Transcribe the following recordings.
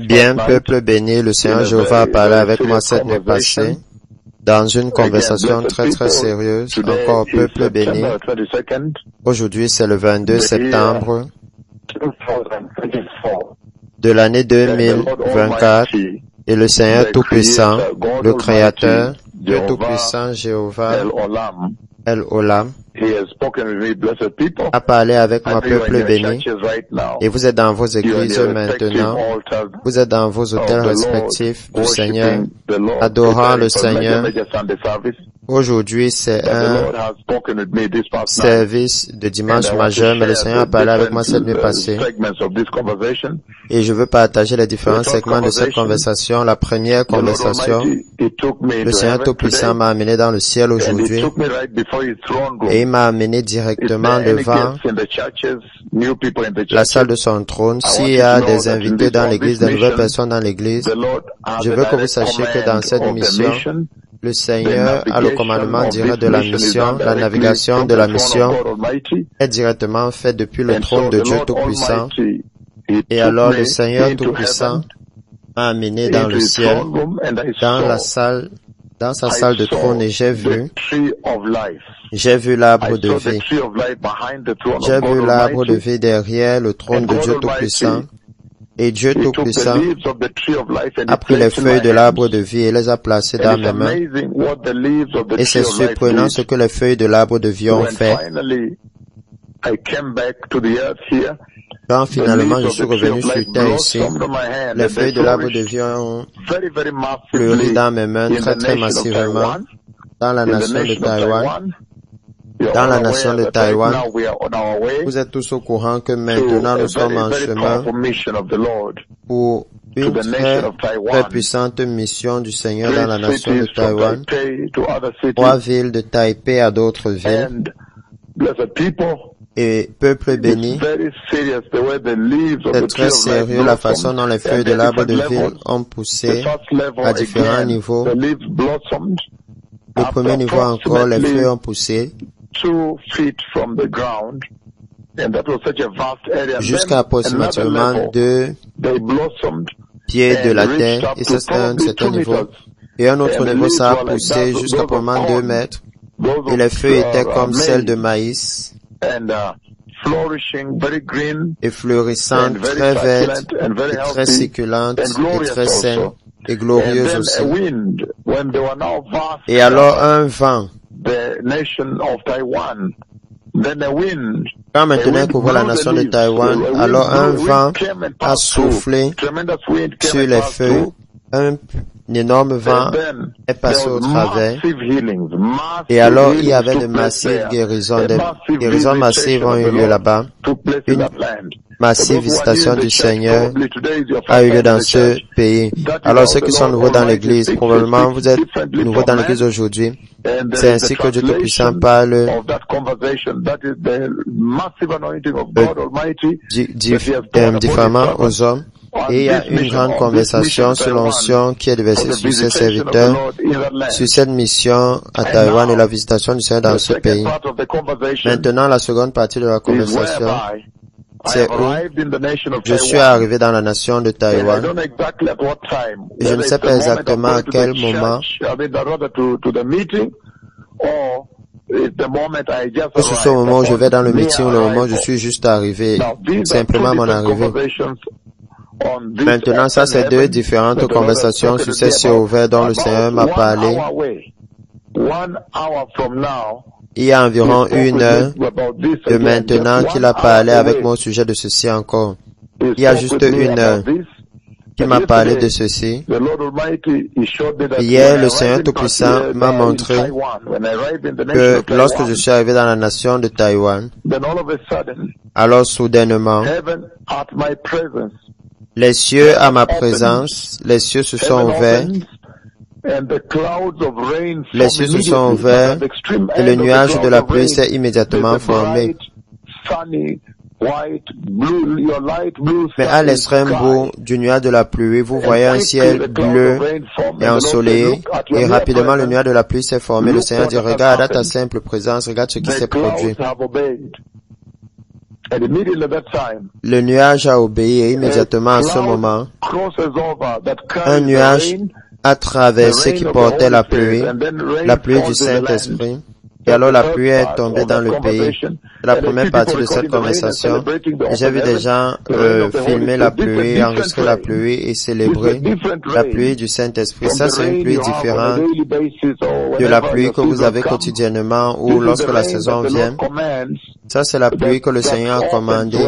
Bien, peuple béni, le Seigneur Jéhovah a parlé avec moi cette nuit passée dans une conversation très sérieuse. Encore peuple béni. Aujourd'hui, c'est le 22 septembre de l'année 2024 et le Seigneur Tout-Puissant, le Créateur, Dieu Tout-Puissant, Jéhovah, El Olam, a parlé avec moi, peuple béni, et vous êtes dans vos églises maintenant, vous êtes dans vos hôtels respectifs du Seigneur, adorant le Seigneur. Aujourd'hui, c'est un service de dimanche majeur, mais le Seigneur a parlé avec moi cette nuit passée. Et je veux partager les différents segments de cette conversation. La première conversation, le Seigneur Tout-Puissant m'a amené dans le ciel aujourd'hui et il m'a amené directement devant la salle de son trône. S'il y a des invités dans l'église, de nouvelles personnes dans l'église, je veux que vous sachiez que dans cette mission, le Seigneur a le commandement direct de la mission. La navigation de la mission est directement faite depuis le trône de Dieu Tout-Puissant. Et alors le Seigneur Tout-Puissant m'a amené dans le ciel, dans sa salle de trône, et j'ai vu l'arbre de vie. J'ai vu l'arbre de vie derrière le trône de Dieu Tout-Puissant. Et Dieu Tout-Puissant a pris les feuilles de l'arbre de vie et les a placées dans mes mains. Et c'est surprenant ce que les feuilles de l'arbre de vie ont fait. Quand finalement je suis revenu sur terre ici, les feuilles de l'arbre de vie ont fleuri dans mes mains très massivement dans la nation de Taïwan. Dans la nation de Taïwan, vous êtes tous au courant que maintenant nous sommes en chemin pour une très puissante mission du Seigneur dans la nation de Taïwan. 3 villes de Taipei à d'autres villes. Et peuple béni, c'est très sérieux la façon dont les feuilles de l'arbre de vie ont poussé à différents niveaux. Le premier niveau encore, les feuilles ont poussé jusqu'à approximativement 2 pieds de la terre, et ça c'est un certain niveau. Et un autre niveau, ça a poussé jusqu'à probablement 2 mètres, et les feuilles étaient comme celles de maïs, et florissantes, très vertes, et très succulentes, et très saines, et glorieuses aussi. Et alors un vent, quand maintenant couvre la nation de Taïwan, alors un vent a soufflé sur les feuilles, un énorme vent est passé au travers, et alors il y avait de massives guérisons, des guérisons massives ont eu lieu là-bas. Une massive visitation du Seigneur a eu lieu dans ce pays. Alors ceux qui sont nouveaux dans l'église, probablement vous êtes nouveaux dans l'église aujourd'hui, c'est ainsi que Dieu Tout-Puissant parle différemment aux hommes. Et il y a une grande conversation sur l'onction qui est déversée sur ses serviteurs, sur cette mission à Taïwan et la visitation du Seigneur dans ce pays. Maintenant, la seconde partie de la conversation, c'est où je suis arrivé dans la nation de Taïwan. Et je ne sais pas exactement à quel moment, que ce soit au moment où je vais dans le meeting ou le moment où je suis juste arrivé, simplement mon arrivée. Maintenant, ça c'est 2 différentes conversations sur ces cieux ouverts dont le Seigneur m'a parlé. Il y a environ 1 heure de maintenant qu'il a parlé avec moi au sujet de ceci encore. Il y a juste 1 heure qu'il m'a parlé de ceci. Hier, le Seigneur Tout-Puissant m'a montré que lorsque je suis arrivé dans la nation de Taïwan, alors soudainement, les cieux à ma présence, les cieux se sont ouverts, les cieux se sont ouverts et le nuage de la pluie s'est immédiatement formé. Mais à l'extrême bout du nuage de la pluie, vous voyez un ciel bleu et ensoleillé, et rapidement le nuage de la pluie s'est formé. Le Seigneur dit, regarde à ta simple présence, regarde ce qui s'est produit. Le nuage a obéi et immédiatement à ce moment, un nuage a traversé qui portait la pluie du Saint-Esprit. Et alors la pluie est tombée dans le pays. C'est la première partie de cette conversation. J'ai vu des gens filmer la pluie, enregistrer la pluie et célébrer la pluie du Saint-Esprit. Ça, c'est une pluie différente de la pluie que vous avez quotidiennement ou lorsque la saison vient. Ça, c'est la pluie que le Seigneur a commandée.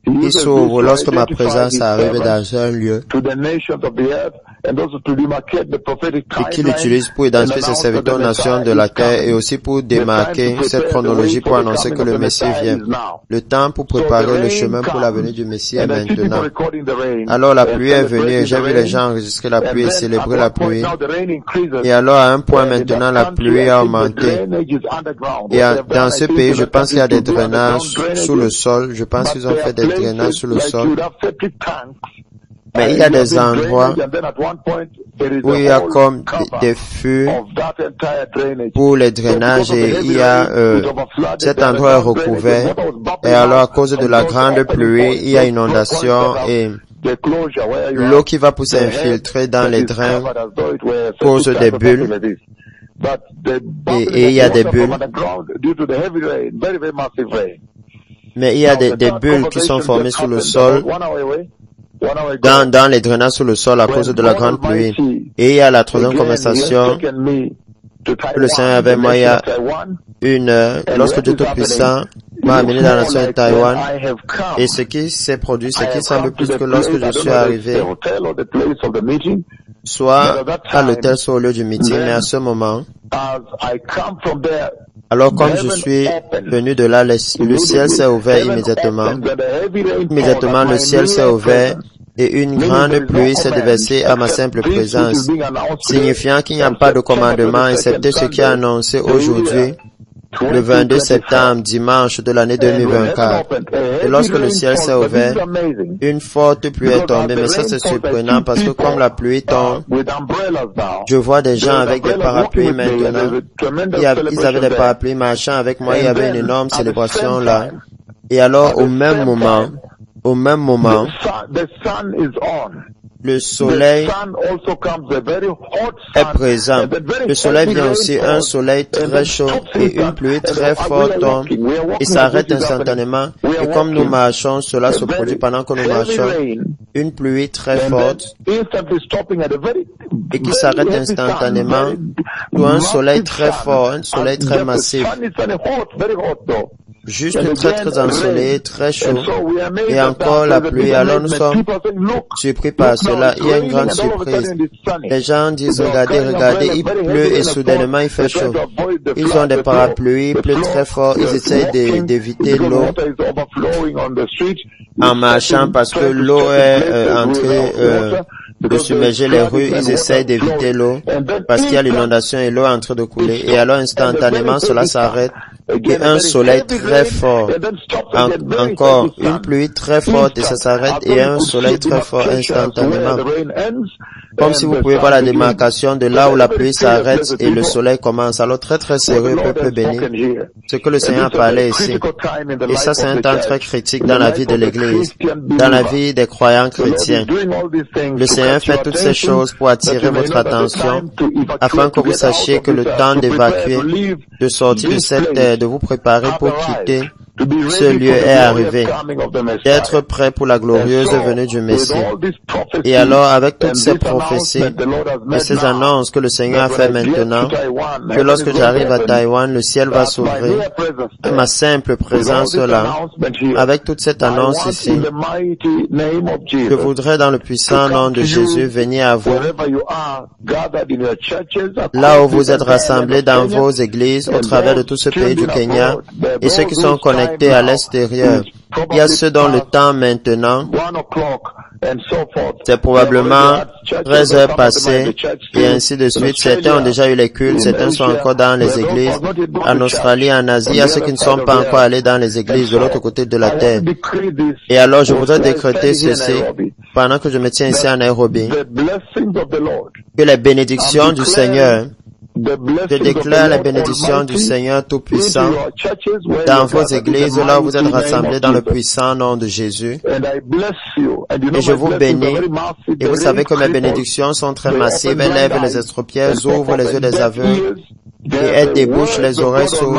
Il s'ouvre lorsque ma présence arrive dans un lieu et qu'il utilise pour identifier ses serviteurs aux nations de la terre et aussi pour démarquer cette chronologie pour annoncer que le Messie vient. Le temps pour préparer le chemin pour la venue du Messie est maintenant. Alors la pluie est venue et j'ai vu les gens enregistrer la pluie et célébrer la pluie. Et alors à un point maintenant la pluie a augmenté. Et dans ce pays, je pense qu'il y a des drainages sous le sol. Je pense qu'ils ont fait des drainages sous le sol. Mais il y a des endroits où il y a comme des fûts pour les drainages et il y a cet endroit est recouvert. Et alors à cause de la grande pluie, il y a inondation et l'eau qui va pour s'infiltrer dans les drains cause des bulles. Et il y a des bulles. Mais il y a des bulles qui sont formées sous le sol. Dans les drainages sous le sol à cause de la grande pluie. Et il y a la troisième conversation que le Seigneur avait moi il y a une heure, lorsque Dieu Tout-Puissant m'a amené dans la nation de Taïwan. Et ce qui s'est produit, c'est qu'il semble plus que lorsque je suis arrivé, soit à l'hôtel, soit au lieu du meeting, mais à ce moment, alors comme je suis venu de là, le ciel s'est ouvert immédiatement. Immédiatement, le ciel s'est ouvert et une grande pluie s'est déversée à ma simple présence, signifiant qu'il n'y a pas de commandement, excepté ce qui est annoncé aujourd'hui, le 22 septembre, dimanche de l'année 2024. Et lorsque le ciel s'est ouvert, une forte pluie est tombée, mais ça c'est surprenant parce que comme la pluie tombe, je vois des gens avec des parapluies maintenant. Ils avaient des parapluies marchant avec moi, il y avait une énorme célébration là. Et alors au même moment, le soleil est présent. Le soleil vient aussi, un soleil très chaud et une pluie très forte tombe et s'arrête instantanément. Et comme nous marchons, cela se produit pendant que nous marchons. Une pluie très forte et qui s'arrête instantanément ou un soleil très fort, un soleil très massif. Juste très ensoleillé, très chaud, et encore la pluie. Alors nous sommes surpris par cela. Il y a une grande surprise. Les gens disent, regardez, il pleut et soudainement il fait chaud. Ils ont des parapluies, il pleut très fort, ils essayent d'éviter l'eau en marchant parce que l'eau est en train de submerger les rues. Ils essayent d'éviter l'eau parce qu'il y a l'inondation et l'eau est en train de couler. Et alors instantanément cela s'arrête. Et un soleil très fort, encore une pluie très forte et ça s'arrête et un soleil très fort instantanément. Comme si vous pouvez voir la démarcation de là où la pluie s'arrête et le soleil commence. Alors très sérieux, peuple béni, ce que le Seigneur parlait ici. Et ça c'est un temps très critique dans la vie de l'Église, dans la vie des croyants chrétiens. Le Seigneur fait toutes ces choses pour attirer votre attention afin que vous sachiez que le temps d'évacuer, de sortir de cette terre, de vous préparer pour quitter ce lieu est arrivé, d'être prêt pour la glorieuse venue du Messie. Et alors, avec toutes ces prophéties et ces annonces que le Seigneur a fait maintenant, que lorsque j'arrive à Taïwan, le ciel va s'ouvrir, ma simple présence là, avec toute cette annonce ici, je voudrais dans le puissant nom de Jésus venir à vous, là où vous êtes rassemblés dans vos églises, au travers de tout ce pays du Kenya, et ceux qui sont connectés à l'extérieur. Il y a ceux dont le temps maintenant, c'est probablement 13 heures passées et ainsi de suite. Certains ont déjà eu les cultes, certains sont encore dans les églises. En Australie, en Asie, il y a ceux qui ne sont pas encore allés dans les églises de l'autre côté de la terre. Et alors, je voudrais décréter ceci pendant que je me tiens ici à Nairobi. Que les bénédictions du Seigneur Je déclare la bénédiction du Seigneur Tout-Puissant dans vos églises, là où vous êtes rassemblés dans le puissant nom de Jésus. Et je vous bénis. Et vous savez que mes bénédictions sont très massives. Elles lèvent les estropiés, ouvrent les yeux des aveugles et elles débouchent les oreilles sourdes.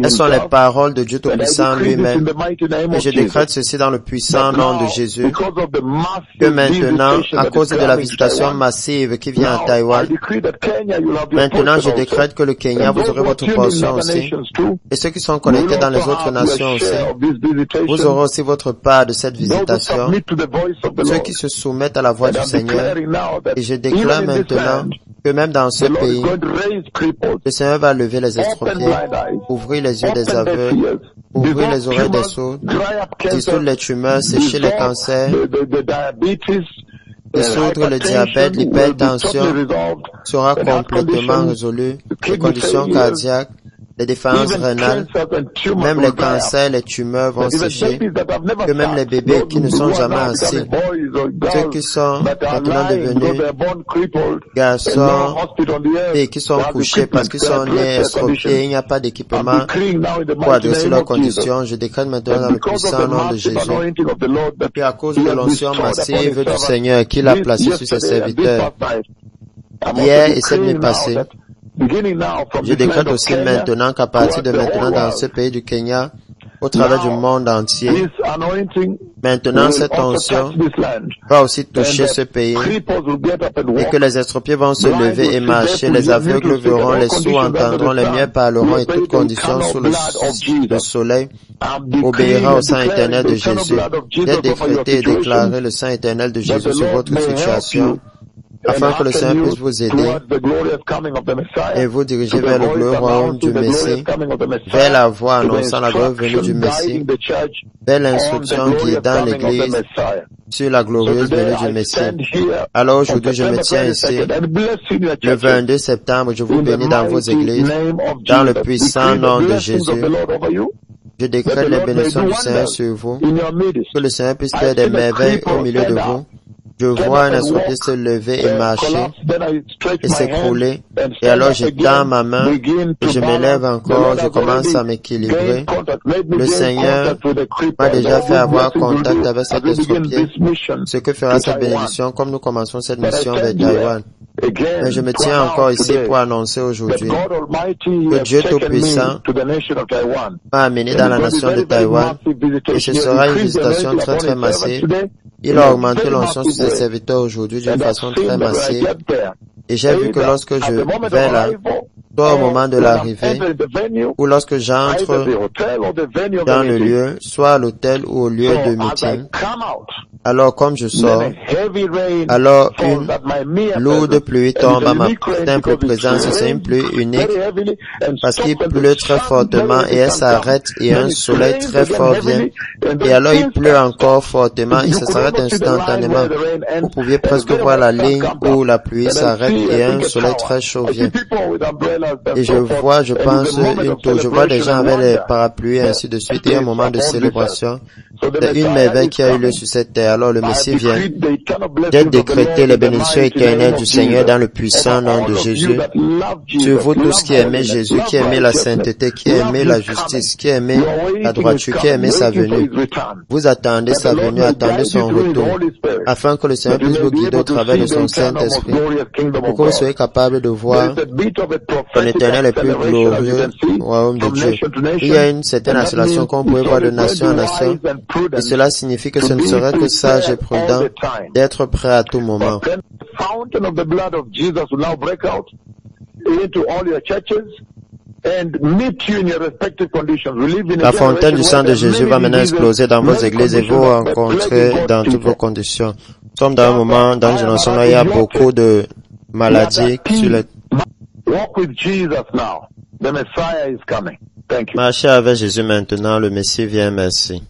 Elles sont les paroles de Dieu Tout-Puissant lui-même. Et je décrète ceci dans le puissant nom de Jésus, que maintenant, à cause de la visitation massive qui vient à Taïwan, maintenant je décrète que le Kenya, vous aurez votre portion aussi. Et ceux qui sont connectés dans les autres nations aussi, vous aurez aussi votre part de cette visitation. Ceux qui se soumettent à la voix du Seigneur. Et je déclare maintenant que même dans ce pays, le Seigneur va lever les estropiés, ouvrir les yeux des aveugles, ouvrir les oreilles des sourds, dissoudre les tumeurs, sécher les cancers, dissoudre le diabète, l'hypertension sera complètement résolu, les conditions cardiaques, les défaillances rénales, même les cancers, les tumeurs vont sécher, que même les bébés qui ne sont jamais assis, ceux qui sont maintenant devenus garçons et qui sont couchés parce qu'ils sont nés estropiés, il n'y a pas d'équipement pour adresser leurs conditions. Je décrète maintenant dans le puissant nom de Jésus, et à cause de l'onction massive du Seigneur qu'il a placé sur ses serviteurs, hier et cette nuit passée, je décrète aussi maintenant qu'à partir de maintenant dans ce pays du Kenya, au travers du monde entier, maintenant cette onction va aussi toucher ce pays et que les estropiés vont se lever et marcher, les aveugles verront, les sourds entendront, les muets parleront et toutes conditions sous le soleil obéira au sang éternel de Jésus. J'ai décrété et déclaré le sang éternel de Jésus sur votre situation, afin que le Seigneur puisse vous aider et vous diriger vers le glorieux royaume du Messie, vers la voie annonçant la gloire venue du Messie, vers l'instruction guidant l'Église sur la glorieuse venue du Messie. Alors aujourd'hui, je me tiens ici, le 22 septembre, je vous bénis dans vos églises, dans le puissant nom de Jésus. Je décrète les bénédictions du Seigneur sur vous, que le Seigneur puisse faire des merveilles au milieu de vous. Je vois un estropié se lever et marcher et s'écrouler. Et alors je tends ma main et je m'élève encore, je commence à m'équilibrer. Le Seigneur m'a déjà fait avoir contact avec cet estropié, ce que fera cette bénédiction comme nous commençons cette mission vers Taïwan. Mais je me tiens encore ici pour annoncer aujourd'hui que Dieu Tout-Puissant m'a amené dans la nation de Taïwan et ce sera une visitation très très massive. Il a augmenté l'onction sur ses serviteurs aujourd'hui d'une façon très massive. Et j'ai vu que lorsque je vais là, soit au moment de l'arrivée, ou lorsque j'entre dans le lieu, soit à l'hôtel ou au lieu de meeting, alors comme je sors, alors une lourde pluie tombe à ma simple présence. C'est une pluie unique parce qu'il pleut très fortement et elle s'arrête et un soleil très fort vient. Et alors il pleut encore fortement et ça s'arrête instantanément. Vous pouviez presque voir la ligne où la pluie s'arrête et un soleil très chaud vient. Et je vois, je pense, je vois des gens avec les parapluies et ainsi de suite et un moment de célébration. C'est une merveille qui a eu lieu sur cette terre. Alors le Messie vient. J'ai décrété les bénédictions éternelles du Seigneur dans le puissant nom de Jésus. Sur vous tous qui aimez Jésus, qui aimez la sainteté, qui aimez la justice, qui aimez la droiture, qui aimez sa venue. Vous attendez sa venue, attendez son retour, afin que le Seigneur puisse vous guider au travers de son Saint-Esprit, pour que vous soyez capable de voir son éternel et plus glorieux royaume de Dieu. Il y a une certaine accélération qu'on pourrait voir de nation en nation, et cela signifie que ce ne serait que sage et prudent d'être prêt à tout moment. La fontaine du sang de Jésus va maintenant exploser dans vos églises et vous rencontrer dans toutes vos conditions. Nous sommes dans un moment, dans une génération où il y a beaucoup de maladies sur les... Marchez avec Jésus maintenant, le Messie vient, merci.